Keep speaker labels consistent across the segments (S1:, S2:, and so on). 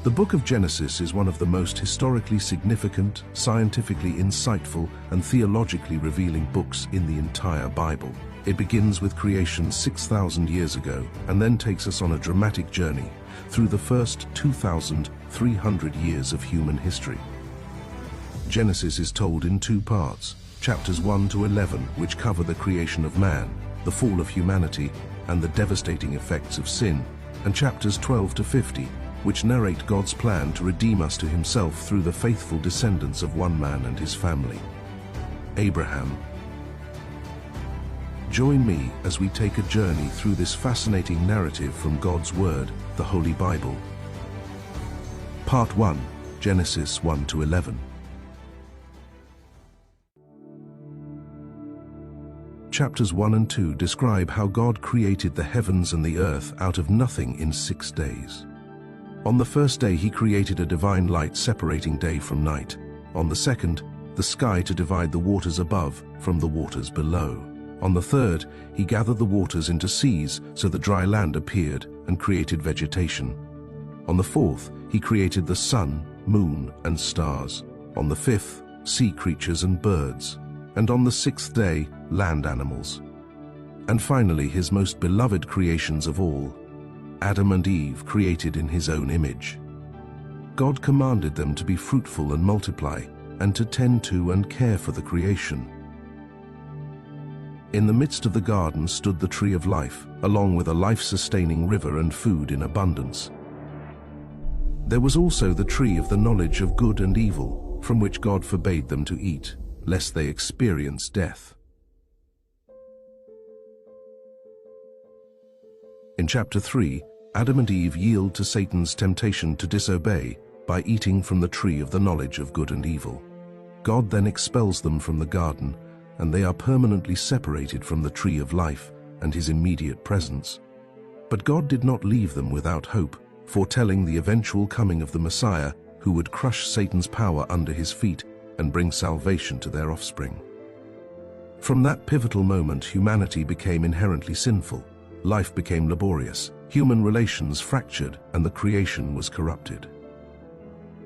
S1: The book of Genesis is one of the most historically significant, scientifically insightful, and theologically revealing books in the entire Bible. It begins with creation 6,000 years ago and then takes us on a dramatic journey through the first 2,300 years of human history. Genesis is told in two parts, chapters 1 to 11, which cover the creation of man, the fall of humanity, and the devastating effects of sin, and chapters 12 to 50, which narrate God's plan to redeem us to himself through the faithful descendants of one man and his family, Abraham. Join me as we take a journey through this fascinating narrative from God's Word, the Holy Bible. Part 1, Genesis 1 to 11. Chapters 1 and 2 describe how God created the heavens and the earth out of nothing in 6 days. On the first day he created a divine light separating day from night. On the second, the sky to divide the waters above from the waters below. On the third, he gathered the waters into seas so that dry land appeared and created vegetation. On the fourth, he created the sun, moon, and stars. On the fifth, sea creatures and birds. And on the sixth day, land animals. And finally, his most beloved creations of all, Adam and Eve, created in his own image. God commanded them to be fruitful and multiply, and to tend to and care for the creation. In the midst of the garden stood the tree of life, along with a life-sustaining river and food in abundance. There was also the tree of the knowledge of good and evil, from which God forbade them to eat, lest they experience death. In chapter 3, Adam and Eve yield to Satan's temptation to disobey by eating from the tree of the knowledge of good and evil. God then expels them from the garden, and they are permanently separated from the tree of life and his immediate presence. But God did not leave them without hope, foretelling the eventual coming of the Messiah, who would crush Satan's power under his feet and bring salvation to their offspring. From that pivotal moment, humanity became inherently sinful. Life became laborious, human relations fractured, and the creation was corrupted.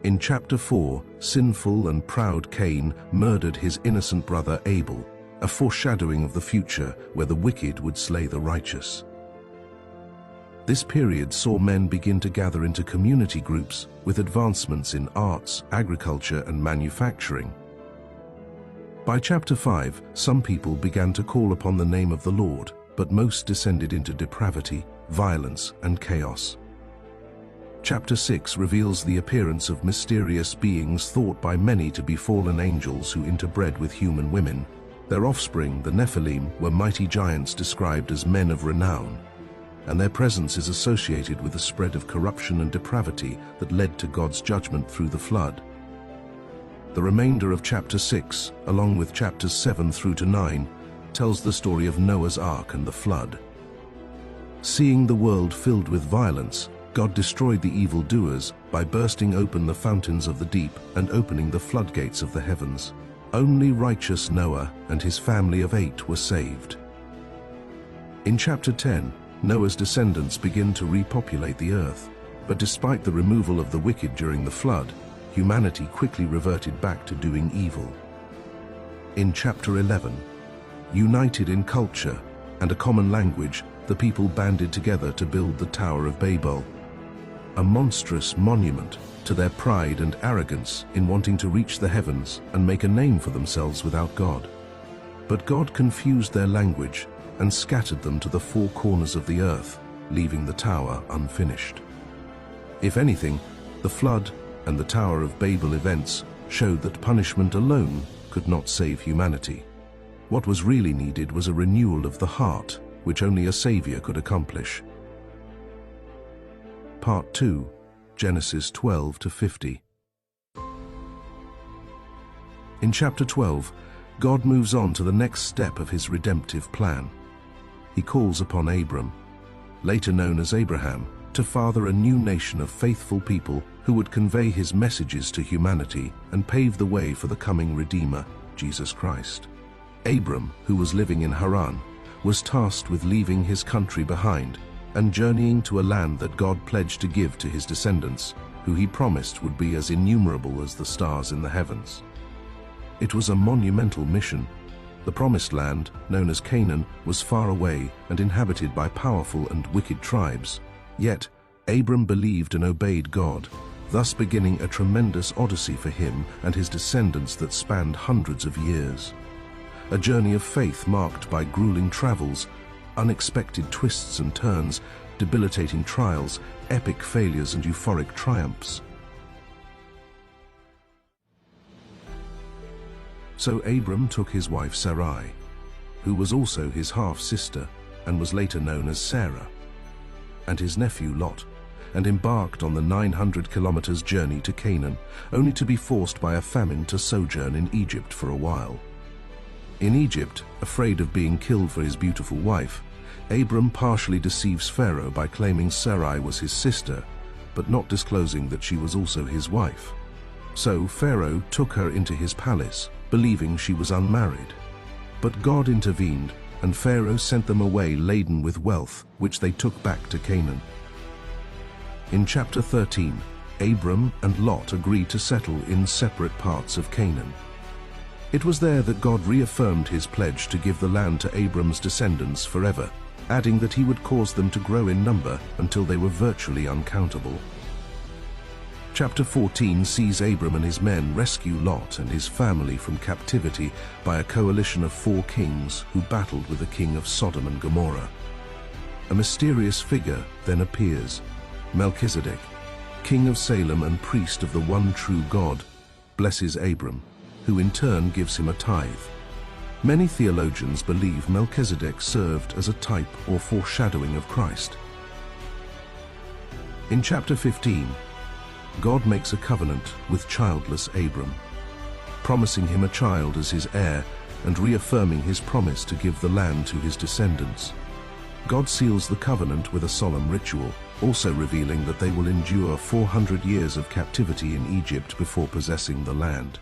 S1: In chapter 4, sinful and proud Cain murdered his innocent brother Abel, a foreshadowing of the future where the wicked would slay the righteous. This period saw men begin to gather into community groups with advancements in arts, agriculture, and manufacturing. By chapter 5, some people began to call upon the name of the Lord, but most descended into depravity, violence, and chaos. Chapter 6 reveals the appearance of mysterious beings thought by many to be fallen angels who interbred with human women. Their offspring, the Nephilim, were mighty giants described as men of renown, and their presence is associated with the spread of corruption and depravity that led to God's judgment through the flood. The remainder of chapter 6, along with chapters 7 through to 9, tells the story of Noah's Ark and the flood. Seeing the world filled with violence, God destroyed the evildoers by bursting open the fountains of the deep and opening the floodgates of the heavens. Only righteous Noah and his family of 8 were saved. In chapter 10, Noah's descendants begin to repopulate the earth, but despite the removal of the wicked during the flood, humanity quickly reverted back to doing evil. In chapter 11, united in culture and a common language, the people banded together to build the Tower of Babel, a monstrous monument to their pride and arrogance in wanting to reach the heavens and make a name for themselves without God. But God confused their language and scattered them to the 4 corners of the earth, leaving the tower unfinished. If anything, the flood and the Tower of Babel events showed that punishment alone could not save humanity. What was really needed was a renewal of the heart, which only a Savior could accomplish. Part 2, Genesis 12 to 50. In chapter 12, God moves on to the next step of his redemptive plan. He calls upon Abram, later known as Abraham, to father a new nation of faithful people who would convey his messages to humanity and pave the way for the coming Redeemer, Jesus Christ. Abram, who was living in Haran, was tasked with leaving his country behind and journeying to a land that God pledged to give to his descendants, who he promised would be as innumerable as the stars in the heavens. It was a monumental mission. The promised land, known as Canaan, was far away and inhabited by powerful and wicked tribes. Yet, Abram believed and obeyed God, thus beginning a tremendous odyssey for him and his descendants that spanned hundreds of years. A journey of faith marked by grueling travels, unexpected twists and turns, debilitating trials, epic failures and euphoric triumphs. So Abram took his wife Sarai, who was also his half-sister and was later known as Sarah, and his nephew Lot, and embarked on the 900 kilometers journey to Canaan, only to be forced by a famine to sojourn in Egypt for a while. In Egypt, afraid of being killed for his beautiful wife, Abram partially deceives Pharaoh by claiming Sarai was his sister, but not disclosing that she was also his wife. So Pharaoh took her into his palace, believing she was unmarried. But God intervened, and Pharaoh sent them away laden with wealth, which they took back to Canaan. In chapter 13, Abram and Lot agreed to settle in separate parts of Canaan. It was there that God reaffirmed his pledge to give the land to Abram's descendants forever, adding that he would cause them to grow in number until they were virtually uncountable. Chapter 14 sees Abram and his men rescue Lot and his family from captivity by a coalition of 4 kings who battled with the king of Sodom and Gomorrah. A mysterious figure then appears, Melchizedek, king of Salem and priest of the one true God, blesses Abram, who in turn gives him a tithe. Many theologians believe Melchizedek served as a type or foreshadowing of Christ. In chapter 15, God makes a covenant with childless Abram, promising him a child as his heir and reaffirming his promise to give the land to his descendants. God seals the covenant with a solemn ritual, also revealing that they will endure 400 years of captivity in Egypt before possessing the land.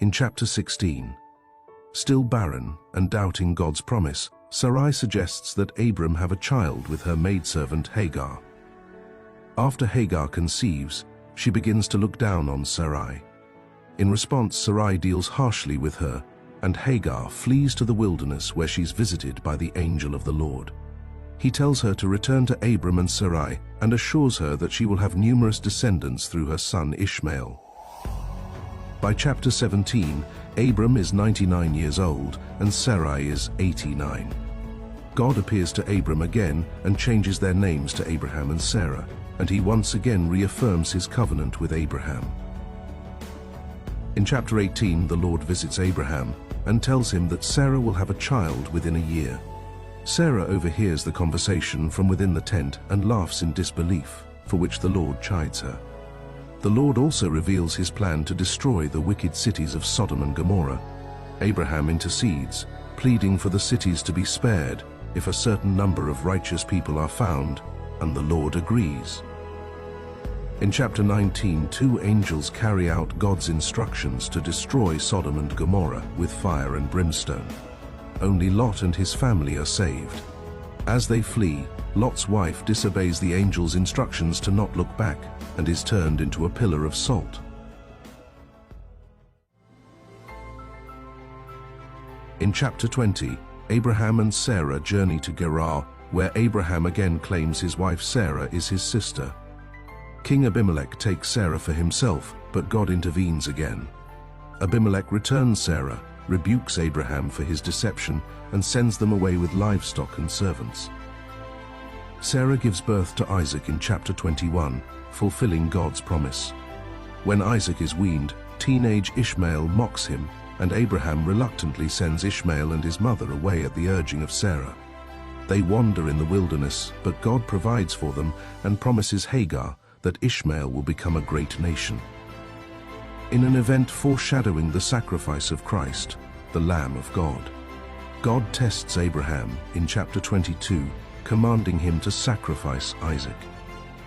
S1: In chapter 16, still barren and doubting God's promise, Sarai suggests that Abram have a child with her maidservant Hagar. After Hagar conceives, she begins to look down on Sarai. In response, Sarai deals harshly with her, and Hagar flees to the wilderness where she's visited by the angel of the Lord. He tells her to return to Abram and Sarai and assures her that she will have numerous descendants through her son Ishmael. By chapter 17, Abram is 99 years old and Sarai is 89. God appears to Abram again and changes their names to Abraham and Sarah, and he once again reaffirms his covenant with Abraham. In chapter 18, the Lord visits Abraham and tells him that Sarah will have a child within a year. Sarah overhears the conversation from within the tent and laughs in disbelief, for which the Lord chides her. The Lord also reveals his plan to destroy the wicked cities of Sodom and Gomorrah. Abraham intercedes, pleading for the cities to be spared if a certain number of righteous people are found, and the Lord agrees. In chapter 19, 2 angels carry out God's instructions to destroy Sodom and Gomorrah with fire and brimstone. Only Lot and his family are saved. As they flee, Lot's wife disobeys the angel's instructions to not look back and is turned into a pillar of salt. In chapter 20, Abraham and Sarah journey to Gerar, where Abraham again claims his wife Sarah is his sister. King Abimelech takes Sarah for himself, but God intervenes again. Abimelech returns Sarah, rebukes Abraham for his deception, and sends them away with livestock and servants. Sarah gives birth to Isaac in chapter 21, fulfilling God's promise. When Isaac is weaned, teenage Ishmael mocks him, and Abraham reluctantly sends Ishmael and his mother away at the urging of Sarah. They wander in the wilderness, but God provides for them and promises Hagar that Ishmael will become a great nation. In an event foreshadowing the sacrifice of Christ, the Lamb of God, God tests Abraham in chapter 22, commanding him to sacrifice Isaac.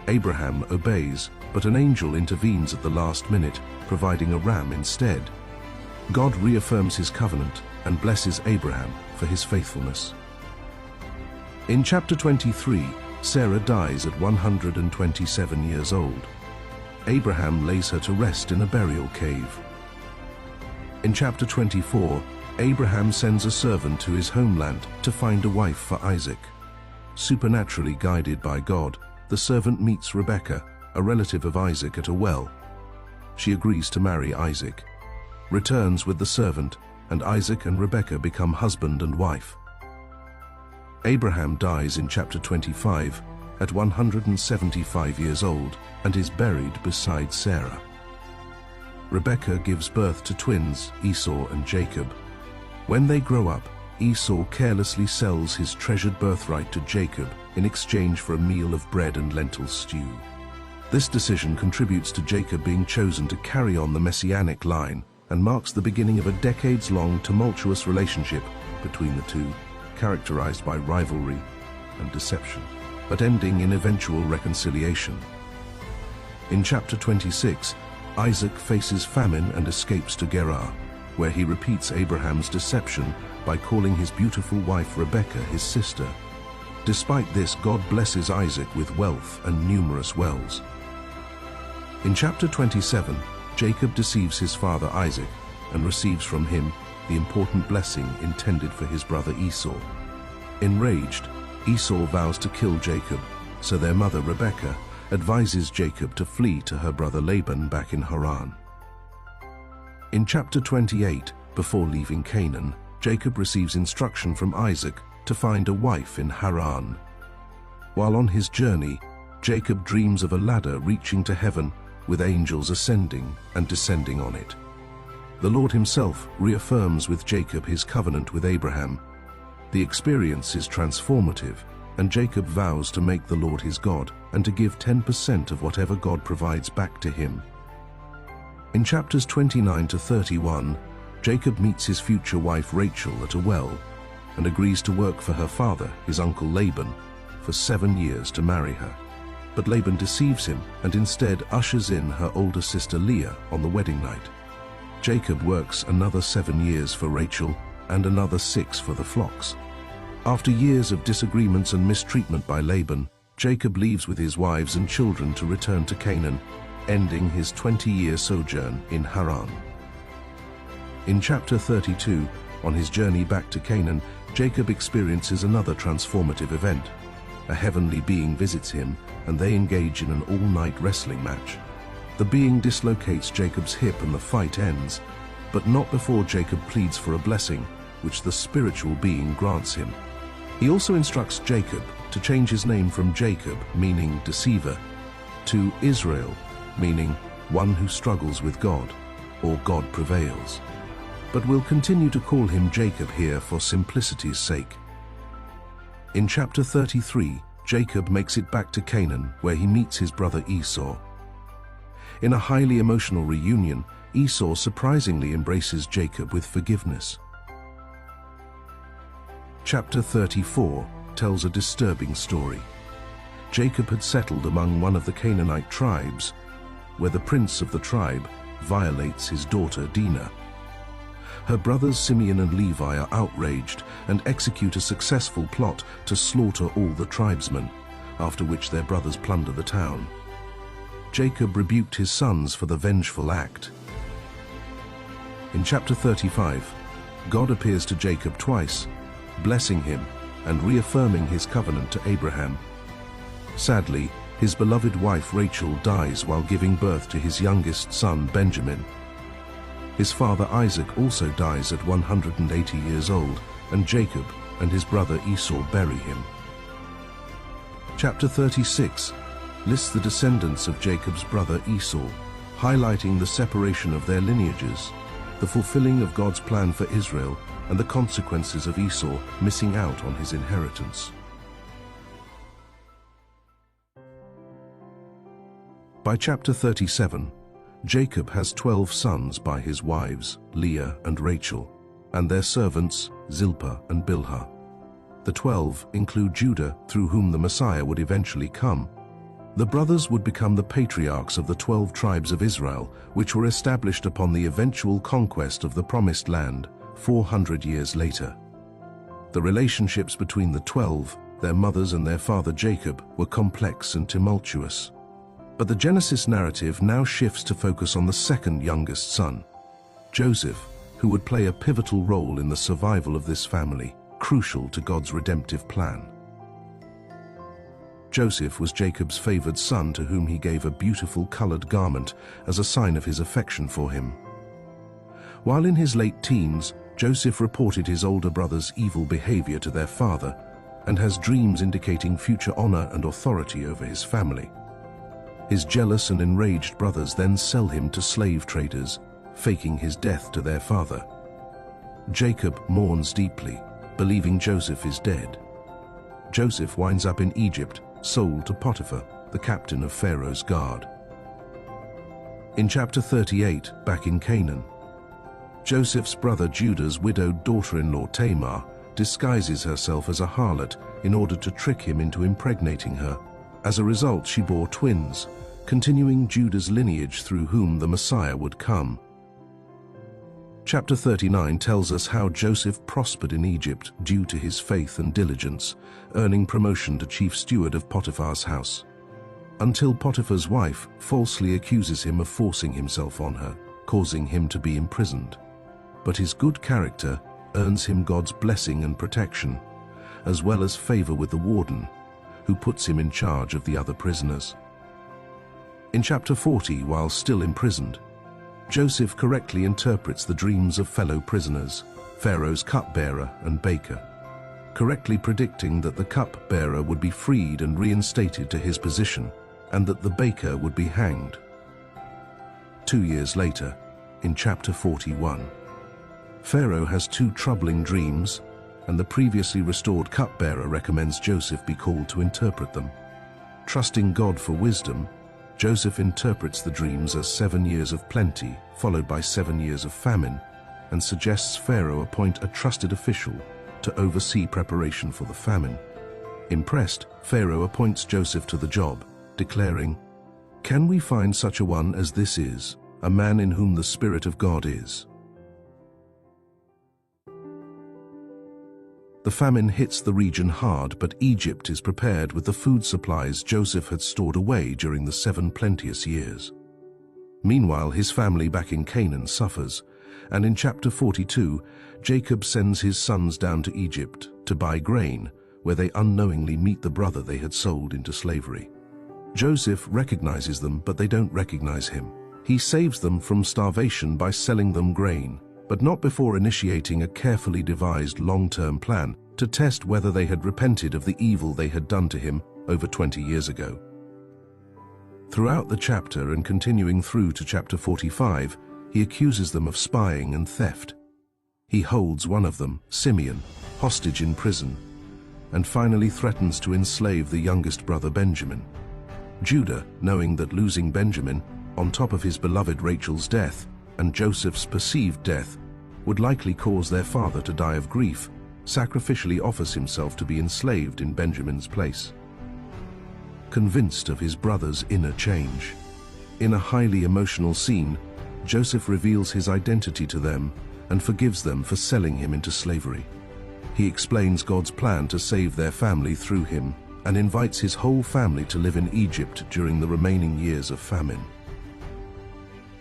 S1: Abraham obeys, but an angel intervenes at the last minute, providing a ram instead. God reaffirms his covenant and blesses Abraham for his faithfulness. In chapter 23, Sarah dies at 127 years old. Abraham lays her to rest in a burial cave. In chapter 24, Abraham sends a servant to his homeland to find a wife for Isaac. Supernaturally guided by God, the servant meets Rebekah, a relative of Isaac, at a well. She agrees to marry Isaac, returns with the servant, and Isaac and Rebekah become husband and wife. Abraham dies in chapter 25 at 175 years old and is buried beside Sarah. Rebekah gives birth to twins, Esau and Jacob. When they grow up, Esau carelessly sells his treasured birthright to Jacob in exchange for a meal of bread and lentil stew. This decision contributes to Jacob being chosen to carry on the messianic line and marks the beginning of a decades-long tumultuous relationship between the two, characterized by rivalry and deception, but ending in eventual reconciliation. In chapter 26, Isaac faces famine and escapes to Gerar, where he repeats Abraham's deception by calling his beautiful wife Rebekah his sister. Despite this, God blesses Isaac with wealth and numerous wells. In chapter 27, Jacob deceives his father Isaac and receives from him the important blessing intended for his brother Esau. Enraged, Esau vows to kill Jacob, so their mother Rebekah advises Jacob to flee to her brother Laban back in Haran. In chapter 28, before leaving Canaan, Jacob receives instruction from Isaac to find a wife in Haran. While on his journey, Jacob dreams of a ladder reaching to heaven with angels ascending and descending on it. The Lord himself reaffirms with Jacob his covenant with Abraham. The experience is transformative, and Jacob vows to make the Lord his God and to give 10% of whatever God provides back to him. In chapters 29 to 31, Jacob meets his future wife Rachel at a well and agrees to work for her father, his uncle Laban, for 7 years to marry her. But Laban deceives him and instead ushers in her older sister Leah on the wedding night. Jacob works another 7 years for Rachel and another 6 for the flocks. After years of disagreements and mistreatment by Laban, Jacob leaves with his wives and children to return to Canaan, ending his 20-year sojourn in Haran. In chapter 32, on his journey back to Canaan, Jacob experiences another transformative event. A heavenly being visits him, and they engage in an all-night wrestling match. The being dislocates Jacob's hip and the fight ends, but not before Jacob pleads for a blessing, which the spiritual being grants him. He also instructs Jacob to change his name from Jacob, meaning deceiver, to Israel, meaning one who struggles with God, or God prevails. But we'll continue to call him Jacob here for simplicity's sake. In chapter 33, Jacob makes it back to Canaan, where he meets his brother Esau. In a highly emotional reunion, Esau surprisingly embraces Jacob with forgiveness. Chapter 34 tells a disturbing story. Jacob had settled among one of the Canaanite tribes, where the prince of the tribe violates his daughter Dinah. Her brothers Simeon and Levi are outraged and execute a successful plot to slaughter all the tribesmen, after which their brothers plunder the town. Jacob rebuked his sons for the vengeful act. In chapter 35, God appears to Jacob twice, blessing him and reaffirming his covenant to Abraham. Sadly, his beloved wife Rachel dies while giving birth to his youngest son Benjamin. His father Isaac also dies at 180 years old, and Jacob and his brother Esau bury him. Chapter 36 lists the descendants of Jacob's brother Esau, highlighting the separation of their lineages, the fulfilling of God's plan for Israel, and the consequences of Esau missing out on his inheritance. By chapter 37, Jacob has 12 sons by his wives, Leah and Rachel, and their servants, Zilpah and Bilhah. The 12 include Judah, through whom the Messiah would eventually come. The brothers would become the patriarchs of the 12 tribes of Israel, which were established upon the eventual conquest of the Promised Land 400 years later. The relationships between the 12 their mothers and their father Jacob, were complex and tumultuous. But the Genesis narrative now shifts to focus on the second youngest son, Joseph, who would play a pivotal role in the survival of this family, crucial to God's redemptive plan. Joseph was Jacob's favored son, to whom he gave a beautiful colored garment as a sign of his affection for him. While in his late teens, Joseph reported his older brothers' evil behavior to their father and has dreams indicating future honor and authority over his family. His jealous and enraged brothers then sell him to slave traders, faking his death to their father. Jacob mourns deeply, believing Joseph is dead. Joseph winds up in Egypt, sold to Potiphar, the captain of Pharaoh's guard. In chapter 38, back in Canaan, Joseph's brother Judah's widowed daughter-in-law Tamar disguises herself as a harlot in order to trick him into impregnating her. As a result, she bore twins, continuing Judah's lineage through whom the Messiah would come. Chapter 39 tells us how Joseph prospered in Egypt due to his faith and diligence, earning promotion to chief steward of Potiphar's house, until Potiphar's wife falsely accuses him of forcing himself on her, causing him to be imprisoned. But his good character earns him God's blessing and protection, as well as favor with the warden, who puts him in charge of the other prisoners. In chapter 40, while still imprisoned, Joseph correctly interprets the dreams of fellow prisoners, Pharaoh's cupbearer and baker, correctly predicting that the cupbearer would be freed and reinstated to his position, and that the baker would be hanged. 2 years later, in chapter 41, Pharaoh has two troubling dreams, and the previously restored cupbearer recommends Joseph be called to interpret them. Trusting God for wisdom, Joseph interprets the dreams as 7 years of plenty, followed by 7 years of famine, and suggests Pharaoh appoint a trusted official to oversee preparation for the famine. Impressed, Pharaoh appoints Joseph to the job, declaring, "Can we find such a one as this is, a man in whom the Spirit of God is?" The famine hits the region hard, but Egypt is prepared with the food supplies Joseph had stored away during the 7 plenteous years. Meanwhile, his family back in Canaan suffers, and in chapter 42, Jacob sends his sons down to Egypt to buy grain, where they unknowingly meet the brother they had sold into slavery. Joseph recognizes them, but they don't recognize him. He saves them from starvation by selling them grain, but not before initiating a carefully devised long-term plan to test whether they had repented of the evil they had done to him over 20 years ago. Throughout the chapter and continuing through to chapter 45, he accuses them of spying and theft. He holds one of them, Simeon, hostage in prison, and finally threatens to enslave the youngest brother Benjamin. Judah, knowing that losing Benjamin, on top of his beloved Rachel's death and Joseph's perceived death, would likely cause their father to die of grief, sacrificially offers himself to be enslaved in Benjamin's place. Convinced of his brother's inner change, in a highly emotional scene, Joseph reveals his identity to them and forgives them for selling him into slavery. He explains God's plan to save their family through him and invites his whole family to live in Egypt during the remaining years of famine.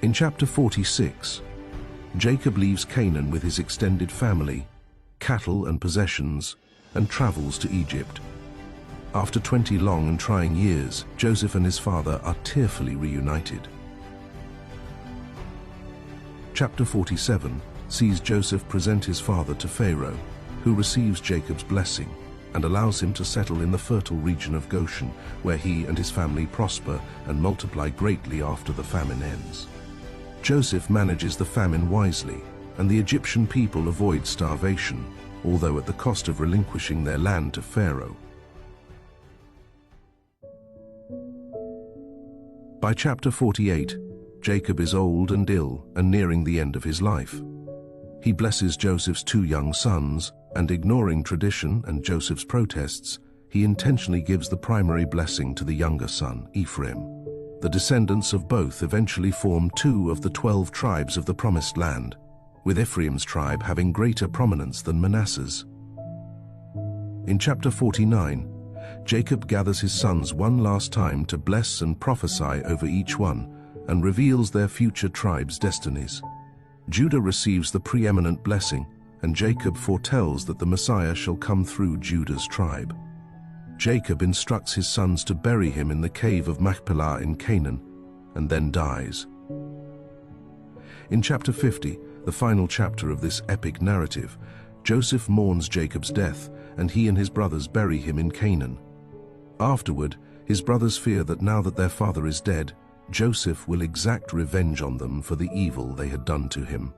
S1: In chapter 46, Jacob leaves Canaan with his extended family, cattle and possessions, and travels to Egypt. After 20 long and trying years, Joseph and his father are tearfully reunited. Chapter 47 sees Joseph present his father to Pharaoh, who receives Jacob's blessing and allows him to settle in the fertile region of Goshen, where he and his family prosper and multiply greatly after the famine ends. Joseph manages the famine wisely, and the Egyptian people avoid starvation, although at the cost of relinquishing their land to Pharaoh. By chapter 48, Jacob is old and ill and nearing the end of his life. He blesses Joseph's 2 young sons, and ignoring tradition and Joseph's protests, he intentionally gives the primary blessing to the younger son, Ephraim. The descendants of both eventually form 2 of the 12 tribes of the Promised Land, with Ephraim's tribe having greater prominence than Manasseh's. In chapter 49, Jacob gathers his sons one last time to bless and prophesy over each one, and reveals their future tribes' destinies. Judah receives the preeminent blessing, and Jacob foretells that the Messiah shall come through Judah's tribe. Jacob instructs his sons to bury him in the cave of Machpelah in Canaan, and then dies. In chapter 50, the final chapter of this epic narrative, Joseph mourns Jacob's death, and he and his brothers bury him in Canaan. Afterward, his brothers fear that now that their father is dead, Joseph will exact revenge on them for the evil they had done to him.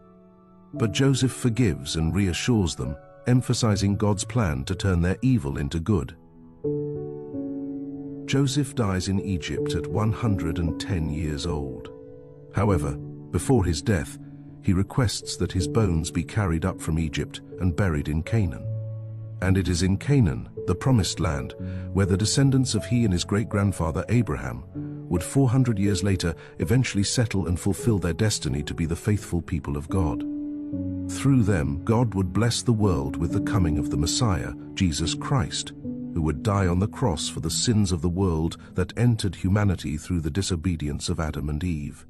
S1: But Joseph forgives and reassures them, emphasizing God's plan to turn their evil into good. Joseph dies in Egypt at 110 years old. However, before his death, he requests that his bones be carried up from Egypt and buried in Canaan. And it is in Canaan, the promised land, where the descendants of he and his great-grandfather Abraham would 400 years later eventually settle and fulfill their destiny to be the faithful people of God. Through them, God would bless the world with the coming of the Messiah, Jesus Christ, who would die on the cross for the sins of the world that entered humanity through the disobedience of Adam and Eve.